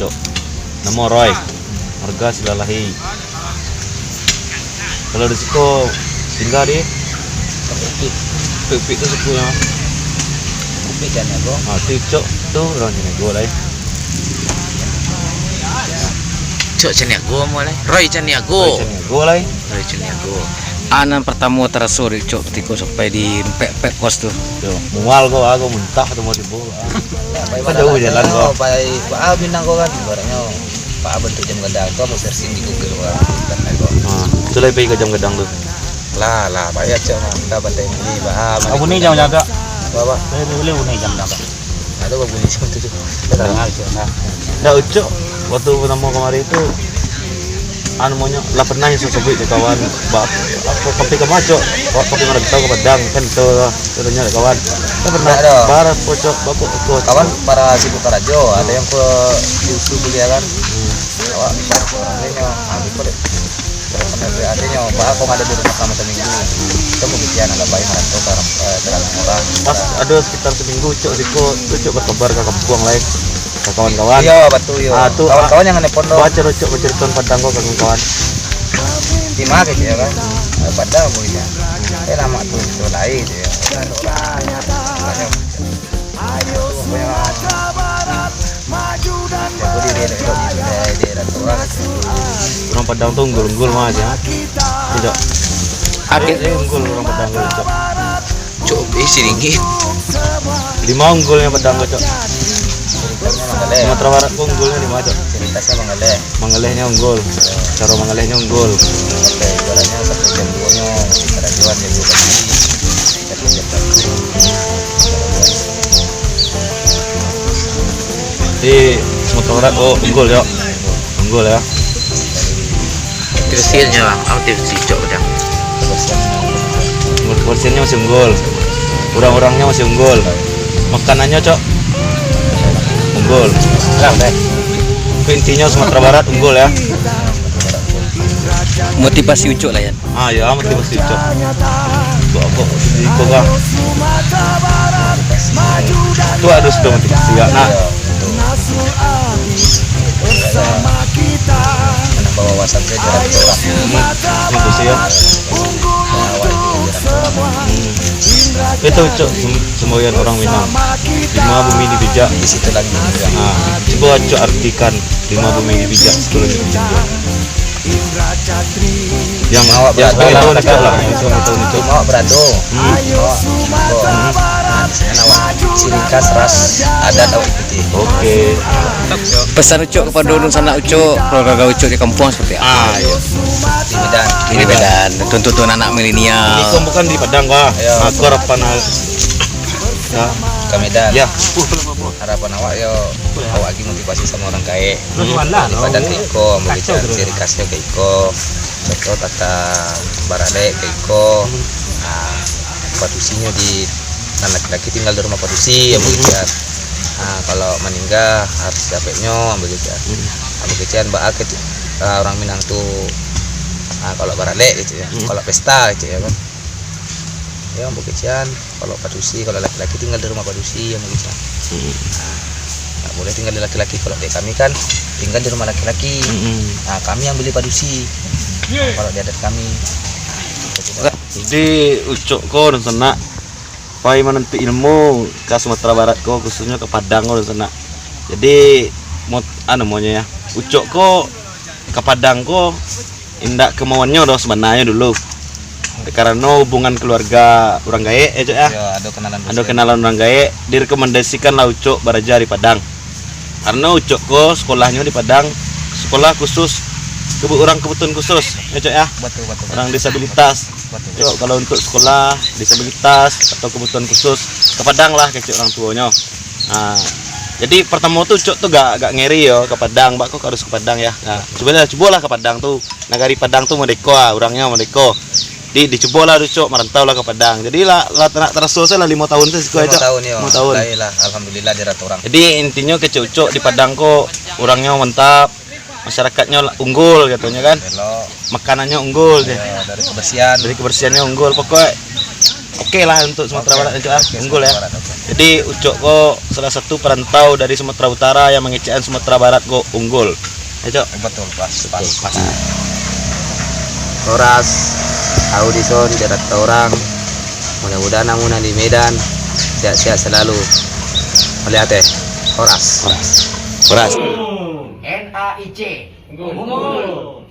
Cok. Nama Roy. Marga Silalahi. Kalau di Siko tinggal di Pipik itu sukunya. Pipik kan ya bro. Cok tuh orang Janego lah. Cok Caniago mulai. Roy Caniago. Lah. Roy Caniago. Anan pertama terasur cok ketika sampai di pek kos tuh. Tuh, mual kok aku muntah tuh mau dibawa. Apa jauh jalan kok. Pak Minang kok kan ibaratnya Pak bentuk jam gedang tuh mau searching di Google kan kok. Itu lebih ke jam gedang tuh. Lah bayar cok mah kita bantai ini Pak. Aku nih jam jaga. Bapak. Saya boleh unai jam jaga. Ada kok bunyi itu tuh. Tenang aja. Nah, Ucok waktu pertama kemarin itu maunya lah pernah yang sosok itu kawan aku kopi ke maco kopi orang tahu ke Padang kan itu suruhnya kawan kita pernah barat pocok baku ikut kawan para si Kutarajo ada yang ke Yusu kuliah kan awak orang lainnya ambil kode artinya pak aku ada di rumah selama seminggu itu mungkin ada bayi merantau ke orang pas ada sekitar seminggu Ucok berkabar ke kampung lain ke kawan-kawan. Iya betul yo. Kawan-kawan yang nelpon dong. Baca cerita Padang kok kawan-kawan. Di mana gitu ya kan? Padang mungkin. Lama tuh itu lain ya. Orang Padang tuh unggul mah aja. Tidak. Unggul orang Padang Cok. Cok isi ringgit. 5 unggulnya Padang Cok. Sumatera Barat kok unggulnya di mana? Ceritanya Mangalehnya unggul. Cara Mangalehnya unggul. Ibaratnya satu jam 2-nya kerajuan jam 2 pagi. Satu jam pagi. Di Sumatera Barat unggul ya. Unggul ya. Hasilnya bang, aktif Cok udah. Porsinya masih unggul. Orang-orangnya masih unggul. Makanannya Cok unggul. Intinya Sumatera Barat unggul ya. Motivasi Ucok lah ya. Ya motivasi Ucok. Kok di kok. Itu harus dong motivasi ya. Nah, menambah wawasan saya jarak orang. motivasi ya. Itu Cok semboyan orang Minang. 5 bumi dibijak Di situ lagi. Coba Cok artikan 5 bumi dibijak sebelum dibijak. Yang itu Cok lah. Itu Awak berado. Ciri khas ras adat awak ikuti. Oke. Pesan Ucok kepada orang sanak Ucok, keluarga Ucok di kampung seperti apa? Di Medan. Tuntut anak milenial. Ini kok bukan di Padang kah? Aku harapan ya Ke Medan. Ya. Harapan awak yo awak lagi motivasi sama orang kaya. Di Padang ke Iko, membaca ciri khasnya ke Iko. Contoh tata barade ke Iko. Padusinya di laki-laki tinggal di rumah padusi yang begitu. Kalau meninggal harus siapnya begitu. Begitu mbak akit orang Minang tuh kalau barade gitu ya. Kalau pesta gitu ya kan. Ya begituan kalau padusi kalau laki-laki tinggal di rumah padusi yang begitu. Nggak boleh tinggal di laki-laki kalau di kami kan tinggal di rumah laki-laki. Kami yang beli padusi. Kalau di adat kami. Jadi Ucok kok dan sana pai menanti ilmu ke Sumatera Barat kok khususnya ke Padang kok dan sana. Jadi maunya ya Ucok kok ke Padang kok indak kemauannya udah sebenarnya dulu. Karena hubungan keluarga orang gae Cok ya. Ada kenalan orang gae direkomendasikan lah Ucok belajar di Padang. Karena Ucok kok sekolahnya di Padang, sekolah khusus orang kebutuhan khusus ya Cok ya. Betul. Orang disabilitas. Cok kalau untuk sekolah disabilitas atau kebutuhan khusus ke Padang lah kayak orang tuanya. Jadi pertama tuh Cok tuh gak ngeri yo ke Padang, Mbak kok harus ke Padang ya. Cobalah ke Padang tuh. Nagari Padang tuh Merdeka, orangnya Merdeka. Dicoba lah Cok merantau lah ke Padang. Jadi lah terus selesai lah 5 tahun tuh Cok. 5 tahun ya. 5 tahun. Alhamdulillah di orang. Jadi intinya ke Cok di Padang kok orangnya mantap. Masyarakatnya unggul katanya kan. Makanannya unggul ya, dari kebersihannya unggul pokoknya oke lah untuk Sumatera Barat ya, Cok. Oke, Unggul ya. Sumatera Barat, oke. Jadi Ucok kok salah satu perantau dari Sumatera Utara yang mengecewakan Sumatera Barat kok unggul. Ya, Cok. Betul, pas. Horas audison jarak orang mudah-mudahan namun di Medan sehat-sehat selalu melihat Horas Horas. NAIC. Unggul.